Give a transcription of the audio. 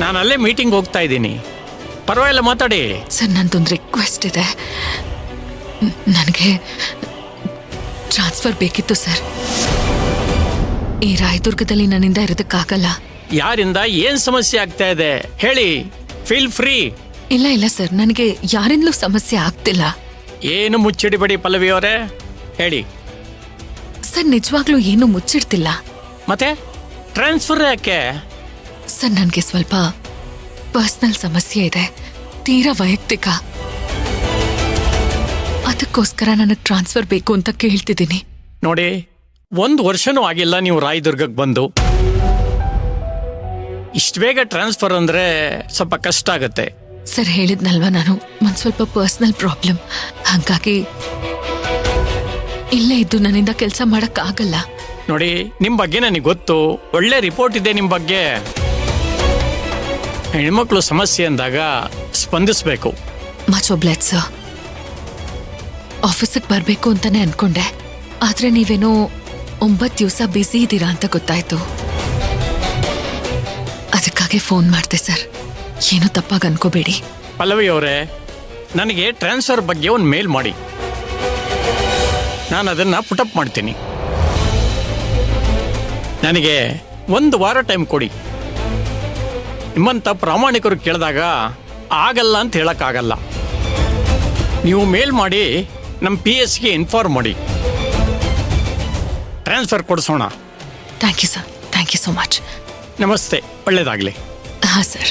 ನಾನು ಅಲ್ಲೇ ಮೀಟಿಂಗ್ ಹೋಗ್ತಾ ಇದ್ದೀನಿ, ಪರವಾಗಿಲ್ಲ ಮಾತಾಡಿ. ಸರ್, ನಂದೊಂದು ರಿಕ್ವೆಸ್ಟ್ ಇದೆ. ನನಗೆ ಟ್ರಾನ್ಸ್ಫರ್ ಬೇಕಿತ್ತು ಸರ್. ಈ ರಾಯದುರ್ಗದಲ್ಲಿ ನನ್ನಿಂದ ಇರೋದಕ್ಕಾಗಲ್ಲ. ಯಾರಿಂದ ಏನ್ ಸಮಸ್ಯೆ ಆಗ್ತಾ ಇದೆ ಹೇಳಿ, ಫೀಲ್ ಫ್ರೀ. ಇಲ್ಲ ಸರ್, ನನಗೆ ಯಾರಿಂದಲೂ ಸಮಸ್ಯೆ ಆಗ್ತಿಲ್ಲ. ಏನು ಮುಚ್ಚಿಡಿಬೇಡಿ ಪಲ್ಲವಿ ಅವರೇ, ಹೇಳಿ. ಸರ್, ನಿಜವಾಗ್ಲೂ ಏನು ಮುಚ್ಚಿಡ್ತಿಲ್ಲ. ಮತ್ತೆ ಟ್ರಾನ್ಸ್ಫರ್ ಯಾಕೆ? ಸರ್, ನನಗೆ ಸ್ವಲ್ಪ ಪರ್ಸನಲ್ ಸಮಸ್ಯೆ ಇದೆ, ತೀರಾ ವೈಯಕ್ತಿಕ. ಅದಕ್ಕೋಸ್ಕರ ನನಗೆ ಟ್ರಾನ್ಸ್ಫರ್ ಬೇಕು ಅಂತ ಕೇಳ್ತಿದ್ದೀನಿ. ನೋಡಿ, 1 ವರ್ಷನೂ ಆಗಿಲ್ಲ ನೀವು ರಾಯದುರ್ಗಕ್ಕೆ ಬಂದು. ಇಷ್ಟು ಬೇಗ ಟ್ರಾನ್ಸ್ಫರ್ ಅಂದ್ರೆ ಸ್ವಲ್ಪ ಕಷ್ಟ ಆಗತ್ತೆ. ಸರ್, ಹೇಳಿದ್ನಲ್ವಾ ನಾನು, ಒಂದು ಸ್ವಲ್ಪ ಪರ್ಸನಲ್ ಪ್ರಾಬ್ಲಮ್, ಹಾಗಾಗಿ ಇಲ್ಲೇ ಇದ್ದು ನನ್ನಿಂದ ಕೆಲಸ ಮಾಡಕ್ಕಾಗಲ್ಲ. ನೋಡಿ, ನಿಮ್ ಬಗ್ಗೆ ನನಗೆ ಗೊತ್ತು, ಒಳ್ಳೆ ರಿಪೋರ್ಟ್ ಇದೆ ನಿಮ್ ಬಗ್ಗೆ. ಹೆಣ್ಮಕ್ಳು ಸಮಸ್ಯೆ ಅಂದಾಗ ಸ್ಪಂದಿಸ್ಬೇಕು. Much ಒಬ್ಲೆಟ್ sir. ಆಫೀಸಿಗೆ ಬರಬೇಕು ಅಂತಾನೆ ಅನ್ಕೊಂಡೆ, ಆದ್ರೆ ನೀವೇನೋ 9 ದಿವಸ ಬ್ಯುಸಿ ಇದ್ದೀರಾ ಅಂತ ಗೊತ್ತಾಯ್ತು. ಅದಕ್ಕಾಗಿ ಫೋನ್ ಮಾಡಿದೆ ಸರ್, ಏನು ತಪ್ಪಾಗಿ ಅನ್ಕೋಬೇಡಿ. ಪಲ್ಲವಿ ಅವರೇ, ನನಗೆ ಟ್ರಾನ್ಸ್ಫರ್ ಬಗ್ಗೆ ಒಂದು ಮೇಲ್ ಮಾಡಿ, ನಾನು ಅದನ್ನ ಪುಟಪ್ ಮಾಡ್ತೀನಿ. ನನಗೆ 1 ವಾರ ಟೈಮ್ ಕೊಡಿ. ನಿಮ್ಮಂಥ ಪ್ರಾಮಾಣಿಕರು ಕೇಳಿದಾಗ ಆಗಲ್ಲ ಅಂತ ಹೇಳಕ್ಕಾಗಲ್ಲ. ನೀವು ಮೇಲ್ ಮಾಡಿ ನಮ್ಮ PS ಗೆ ಇನ್ಫಾರ್ಮ್ ಮಾಡಿ, ಟ್ರಾನ್ಸ್ಫರ್ ಕೊಡಿಸೋಣ. Thank you sir, thank you so much. ನಮಸ್ತೆ, ಒಳ್ಳೆಯದಾಗಲಿ. ಹಾಂ ಸರ್.